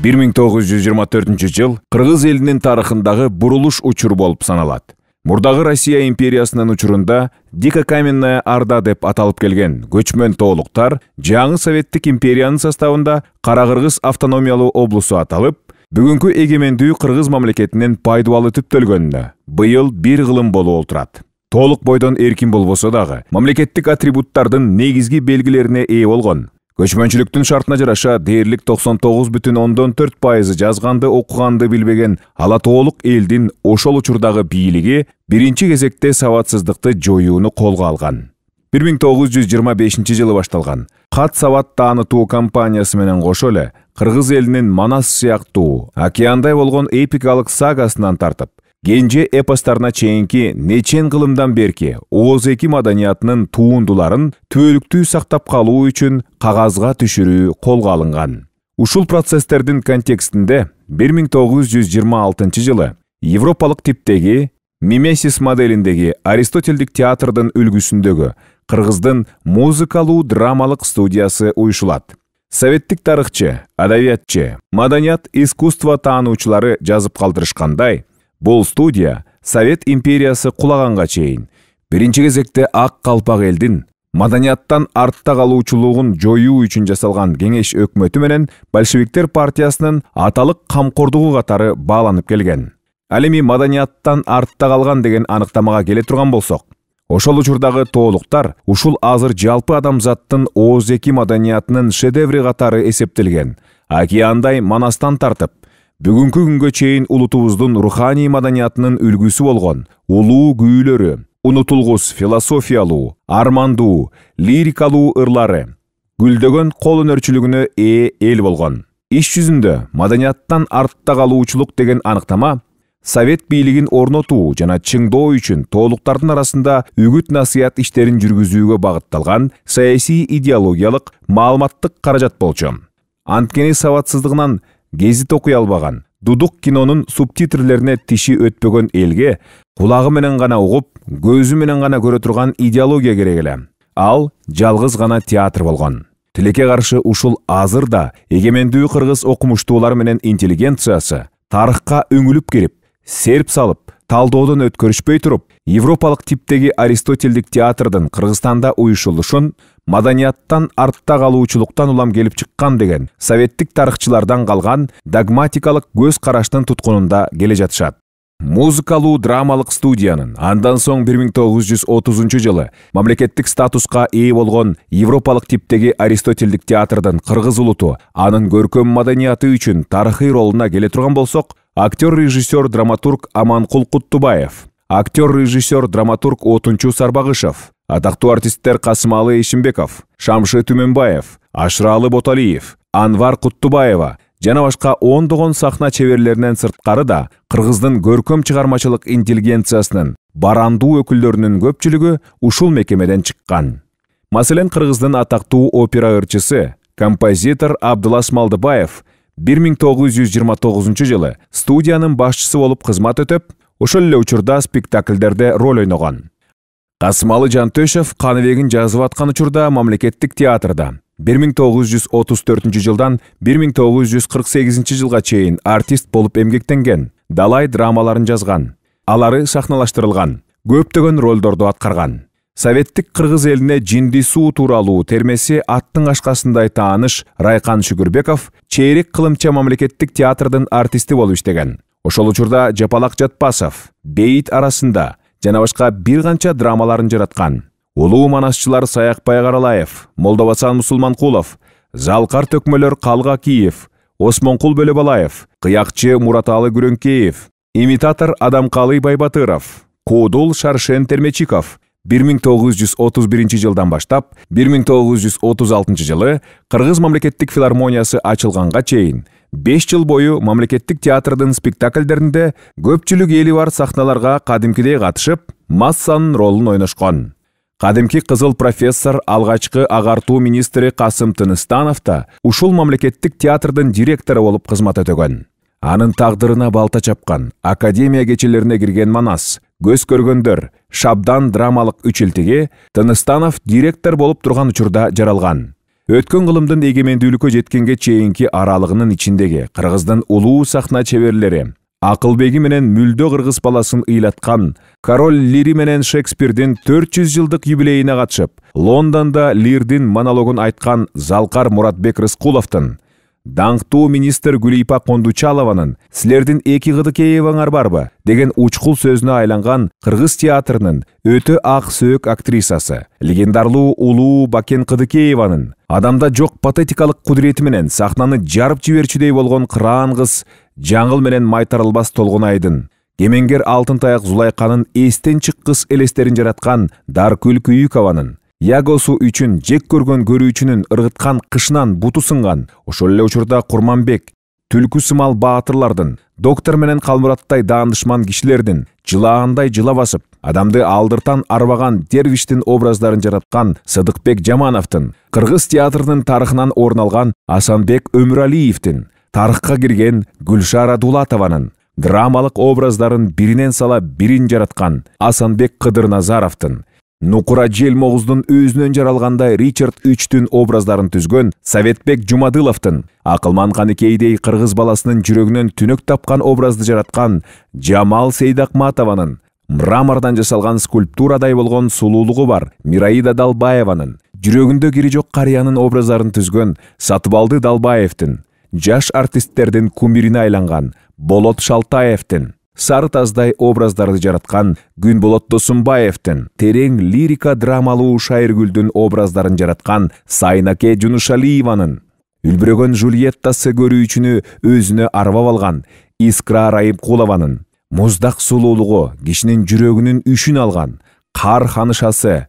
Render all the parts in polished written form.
1924 жыл Кыргыз элинин тарыхындагы бурулуш учур болуп саналат. Мурдагы Россия империясынын учурунда Дика каменная орда деп аталып келген көчмөн тоолуктар жаңы Советтик империянын составында Кара-Кыргыз автономиялуу облусу аталып, бүгүнкү эгемендүү Кыргыз мамлекетинин пайдубалы түптөлгөнүнө быйыл бир кылым болуп отурат. Толук бойдон эркин болбосо дагы, мамлекеттик атрибуттардын негизги белгилерине ээ болгон. Көчмөнчүлүктүн шартына жараша дээрлик 99,4% жазганды окуганды билбеген ала тоолук элдин ошол учурдагы бийлиги биринчи кезекте сабатсыздыкты жоюуну колго алган. 1925 жылы башталган кат сабат таанытуу кампаниясы менен кошо эле Кыргыз элинин Манас сыяктуу океандай болгон эпикалык сагасынан тартып, Генже эпостарына чейинки нечен кылымдан берки Оз эки маданиятынын туундуларын түбөлүктүү сактап калуу үчүн кагазга түшүрүү колго алынган. Ушул процесстердин контекстинде 1926 жылы европалык типтеги мимесис моделиндеги Аристотелдик театрдын үлгүсүндөгү Кыргыздын музыкалуу драмалык студиясы уюшулат. Советтик тарыхчы, адабиятчы, маданият искусство таануучулары жазып калтырышкандай, бул студия Совет империясы кулаганга чейин биринчи кезекте ак калпак элдин маданияттан артта калуучулугун жоюу үчүн жасалган кеңеш өкмөтү менен большевиктер партиясынын аталык камкордугу катары бааланып келген. Ал эми маданияттан артта калган деген аныктамага келе турган болсок, ошол учурдагы тоолуктар ушул азыр жалпы адамзаттын Оз эки маданиятынын шедеври катары эсептелген океандай Манастан тартып, бүгүнкү күнгө чейин улутубуздун руханий маданиятынын үлгүсү болгон улуу күүлөрү, унутулгус философиялуу, армандуу, лирикалуу ырлары, гүлдөгөн кол өнөрчүлүгүнө ээ эл болгон. Иш жүзүндө маданияттан артта калуучулук деген аныктама Совет бийлигин орнотуу жана чыңдоо үчүн тоолуктардын арасында үгүт-насыят иштерин жүргүзүүгө багытталган саясий идеологиялык маалыматтык каражат болчу. Анткени сабатсыздыгынан гезит окуй албаган, дудук кинонун субтитрлерине тиши өтпөгөн элге кулагы менен гана угуп, көзү менен гана көрө турган идеология керек эле. Ал жалгыз гана театр болгон. Тилекке каршы ушул азыр да эгемендүү кыргыз окумуштуулар менен интеллигенциясы тарыхка өңүлүп кирип, серп салып, талдоодон өткөрүшпөй туруп, европалык типтеги Аристотелдик театрдын Кыргызстанда уюшулушун маданияттан артта калуучулуктан улам келип чыккан деген советтик тарыхчылардан калган догматикалык көз караштын туткунунда келе жатышат. Музыкалуу драмалык студиянын андан соң 1930 жылы мамлекеттик статуска ээ болгон европалык типтеги Аристотелдик театрдын кыргыз улуту анын көркөм маданияты үчүн тарыхый ролуна келе турган болсок, актер-режиссер драматург Аманкул Куттубаев, актер-режиссер драматург Отунчу Сарбагышев, атактуу артисттер Касымалы Ишимбеков, Шамшы Түмөнбаев, Ашыралы Боталиев, Анвар Куттубаева жана башка ондогон сахна чеберлеринен сырткары да Кыргыздын көркөм чыгармачылык интеллигенциясынын барандуу өкүлдөрүнүн көпчүлүгү ушул мекемеден чыккан. Маселен, Кыргыздын атактуу опера ырчысы, композитор Абдылас Малдыбаев 1929 жылы студиянын башчысы болуп кызмат өтөп, ошол эле учурда спектакльдерде роль ойногон. Касымалы Жантөшев Каныбегин жазып аткан учурда мамлекеттик театрда 1934 жылдан 1948 жылга чейин артист болуп эмгектенген, далай драмаларын жазган. Алары сахналаштырылган, көптөгөн ролдорду аткарган. Советтик кыргыз элине жинди суу тууралуу термеси аттын ашкасындай тааныш Райкан Шүгүрбеков чейрек кылымча мамлекеттик театрдын артисти болуп иштеген. Ошол учурда Жапалак Жатпасов, Бейит арасында жана башка бир канча драмаларын жараткан. Улуу манасчылар Саякбай Каралаев, Молдобасан Мусулманкулов, Залкар Төкмөлөр Калга Киев, Осмонкул Бөлөбалаев, кыякчы Мураталы Күрөңкеев, имитатор Адамкалы Байбатыров, Куудул Шаршен Термечиков 1931 жылдан баштап 1936 жылы Кыргыз мамлекеттик филармониясы ачылганга чейин 5 жыл бою мамлекеттик театрдын спектакльдеринде көпчүлүк эли бар сахналарга кадимкидей катышып, массанын ролун ойношкон. Кадимки кызыл профессор, алгачкы агартуу министри Касым Тыныстанов да ушул мамлекеттик театрдын директору болуп кызмат өтөгөн. Анын тагдырына балта чапкан, академия кечелерине кирген Манас, көз көргөндөр, Шабдан драмалык үчилтиги Тыныстанов директор болуп турган учурда жаралган. Өткөн кылымдын эгемендүүлүккө жеткенге чейинки аралыгынын ичиндеги Кыргыздын улуу сахна чеберлери Акылбеги менен мүлдө кыргыз баласын ыйлаткан Король Лири менен Шекспирдин 400 жылдык юбилейине катышып, Лондонда Лирдин монологун айткан Залкар Муратбек Рыскуловдун, даңктуу министр Гүлипа Кондучалованын «Силердин эки кыдыкейиңар барбы?» деген учкул сөзүнө айланган кыргыз театрынын өтө ак сөөк актрисасы, легендарлуу улуу Бакен Кыдыкееванын адамда жок патетикалык кудурети менен сахнаны жарып жиберчүдөй болгон кыраан кыз жаңыл менен майтарылбас Толгунайдын, кемеңгер Алтынтаяк Зулайканын эстен чыккыс элестерин жараткан Даркүл Күйүкованын, Ягосу үчүн жек көргөн көрүүчүнүн ыргыткан кышынан буту сынган, ошол эле учурда Курманбек, Түлкү сымал баатырлардын, доктор менен Калмураттай даандышман кишилердин жылаандай жыла басып, адамды алдыртан арбаган дервиштин образдарын жараткан Сыдыкбек Жамановдун, кыргыз театрынын тарыхынан орун алган Асанбек Өмүралиевдин, тарыхка кирген Гүлшара Дулатованын, драмалык образдарын биринен сала бирин жараткан Асанбек Кыдырназаровдун, Нукура Желмогуздун өзүнөн жаралгандай Ричард Үчтүн образдарын түзгөн Советбек Жумадыловдун, Акылман Каныкейдей кыргыз баласынын жүрөгүнөн түнөк тапкан образды жараткан Жамал Сейдакматованын, мрамордон жасалган скульптурадай болгон сулуулугу бар Мираида Далбаеванын, жүрөгүндө кири жок карыянын образдарын түзгөн Сатыбалды Далбаевдин, жаш артисттердин кумирине айланган Болот Шалтаевдин, Сары таздай образдарды жараткан Күнболот Досумбаевдин, терең лирика драмалуу Шайыргүлдүн образдарын жараткан Сайнаке Жунушалиеванын, үлбүрөгөн Жульеттасы көрүүчүнү өзүнө арбап алган Искра Райымкулованын, муздак сулуулугу кишинин жүрөгүнүн үшүн алган Кар ханышасы,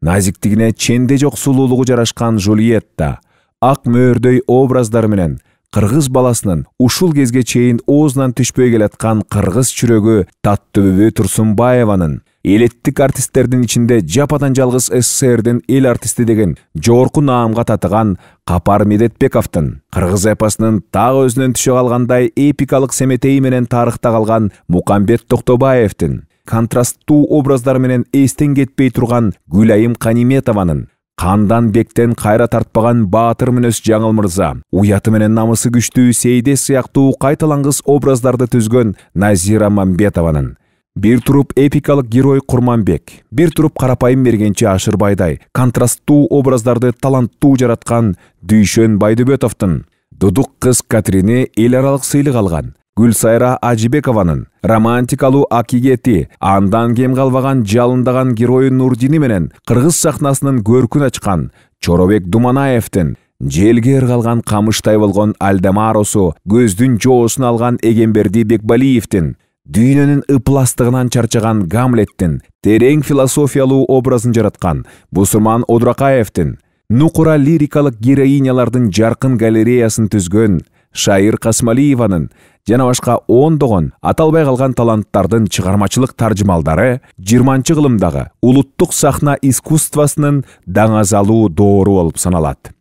назиктигине ченде жок сулуулугу жарашкан Жульетта, ак мөөрдөй образдары менен кыргыз баласынын ушул кезге чейин оозунан түшпөй келаткан кыргыз чүрөгү Таттыбүбү Турсунбаеванын, элеттик артисттердин ичинде жападан жалгыз СССРдин эл артисти деген жогорку наамга татыган Капар Медетбековдун, кыргыз эпосунун так өзүнөн түшө калгандай эпикалык семетеи менен тарыхта калган Мукамбет Токтобаевдин, контрасттуу образдары менен эстен кетпей турган Гүлайым Каниметованын, Кандан бектен кайра тартпаган баатыр мүнөз Жаңыл мырза, уяты менен намысы күчтүү Сейде сыяктуу кайталангыс образдарды түзгөн Назира Мамбетованын, бир туруп эпикалык герой Курманбек, бир туруп карапайым мергенчи Ашырбайдай контрасттуу образдарды таланттуу жараткан Дүйшөн Байдыбөтовдун, дудук кыз Катрини эл аралык сыйлык алган Гүлсайра Ажибекованын, романтикалуу Акигети, андан кем калбаган жалындаган герою Нурдини менен кыргыз сахнасынын көркүн ачкан Чоробек Думанаевдин, желге ыргалган камыштай болгон Альдамаросу көздүн жоосун алган Эгемберди Бекбалиевдин, дүйнөнүн ыпластыгынан чарчаган Гамлеттин терең философиялуу образын жараткан Бусурман Одракаевдин, нукура лирикалык героинялардын жаркын галереясын түзгөн Шайыр Касмалиеванын жана башка ондогон аталбай калган таланттардын чыгармачылык таржымалдары 20-кылымдагы улуттук сахна искусствосунун даңазалуу доору болуп саналат.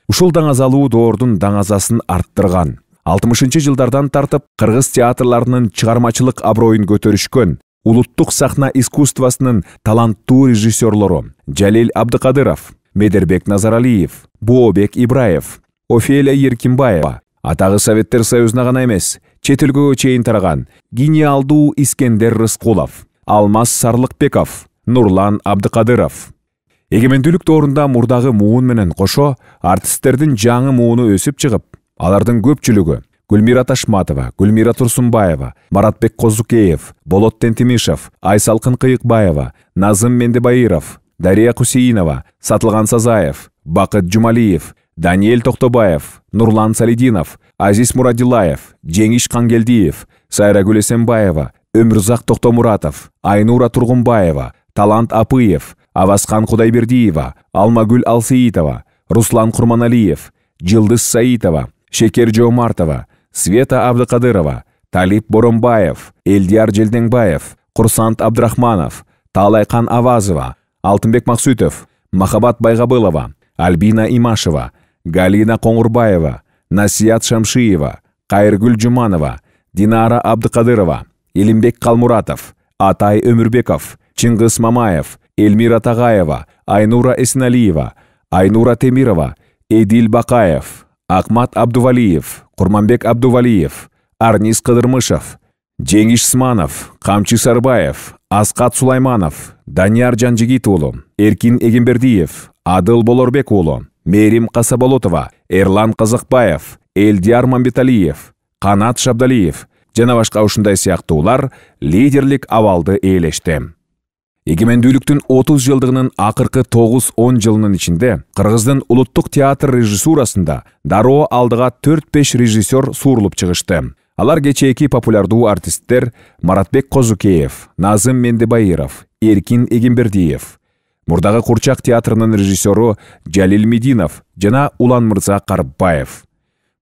Ушул даңазалуу доордун даңазасын арттырган, 60-жылдардан тартып кыргыз театрларынын чыгармачылык аброюн көтөрүшкөн улуттук сахна искусствосунун таланттуу режиссерлору Жалил Абдыкадыров, Медербек Назаралиев, Бообек Ибраев, Офелия Еркимбаева, атагы Советтер Союзуна гана эмес, чет өлкөгө чейин тараган гениалдуу Искендер Рыскулов, Алмаз Сарлыкбеков, Нурлан Абдыкадыров. Эгемендүүлүк доорунда мурдагы муун менен кошо артисттердин жаңы мууну өсүп чыгып, алардын көпчүлүгү Гүлмира Ташматова, Гүлмира Турсунбаева, Маратбек Козукеев, Болот Тентимишев, Айсалкын Кыйыкбаева, Назым Мендебайыров, Дария Кусейинова, Сатылган Сазаев, Бакыт Жумалиев, Даниэль Токтобаев, Нурлан Салидинов, Азиз Мурадилаев, Жеңиш Кангелдиев, Сайрагүл Эсенбаева, Өмүрзак Токтомуратов, Айнура Тургунбаева, Талант Апыев, Авасхан Кудайбердиева, Алмагүл Алсеитова, Руслан Курманалиев, Жылдыз Саитова, Шекер Жоомартова, Света Абдыкадырова, Талип Боромбаев, Элдияр Желдеңбаев, Курсант Абдрахманов, Талайкан Авазова, Алтынбек Максутов, Махабат Байгабылова, Альбина Имашева, Галина Коңурбаева, Насият Шамшиева, Кайыргүл Жуманова, Динара Абдыкадырова, Илимбек Калмуратов, Атай Өмүрбеков, Чыңгыз Мамаев, Эльмира Тагаева, Айнура Эсиналиева, Айнура Темирова, Эдил Бакаев, Акмат Абдувалиев, Курманбек Абдувалиев, Арнис Кыдырмышев, Жеңиш Сманов, Камчы Сарбаев, Асқат Сулайманов, Данияр Жанжигит уулу, Эркин Эгембердиев, Адыл Болорбек уулу, Мерим Касаболотова, Эрлан Казакбаев, Элдияр Мамбеталиев, Канат Шабдалиев жана башка ушундай сыяктуулар лидерлик абалды ээлешти. Эгемендүүлүктүн 30 жылдыгынын акыркы 9-10 жылынын ичинде Кыргыздын улуттук театр режиссурасында дароо алдыга 4-5 режиссер суурулуп чыгышты. Алар кечээки популярдуу артисттер Маратбек Козукеев, Назым Мендебайыров, Эркин Эгембердиев, мурдагы Курчак театрынын режиссеру Жалил Мединов жана Улан Мырза Карбаев.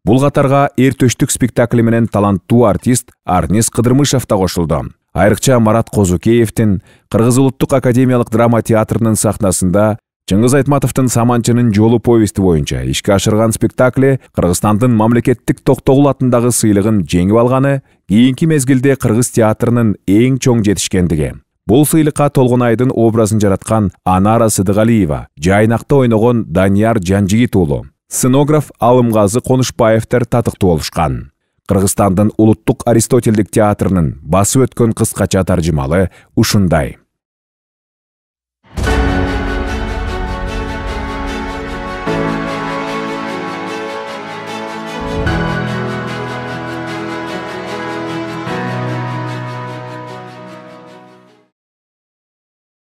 Бул катарга Эртөштүк спектакли менен таланттуу артист Арнис Кыдырмышев да кошулду. Айрыкча Марат Козукеевдин Кыргыз улуттук академиялык драма театрынын сахнасында Чыңгыз Айтматовдун Саманчынын жолу повести боюнча ишке ашырган спектакли Кыргызстандын мамлекеттик токтогул атындагы сыйлыгын жеңип алганы кийинки мезгилде Кыргыз театрынын эң чоң жетишкендиги. Бул сыйлыкка Толгонайдын образын жараткан Анара Сыдыгалиева, жайнакта ойногон Данияр Жанжигит уулу, сценограф Алымгазы Конушбаевтер татыктуу болушкан. Кыргызстандын улуттук Аристотелдик театрынын басып өткөн кыскача таржымалы ушундай.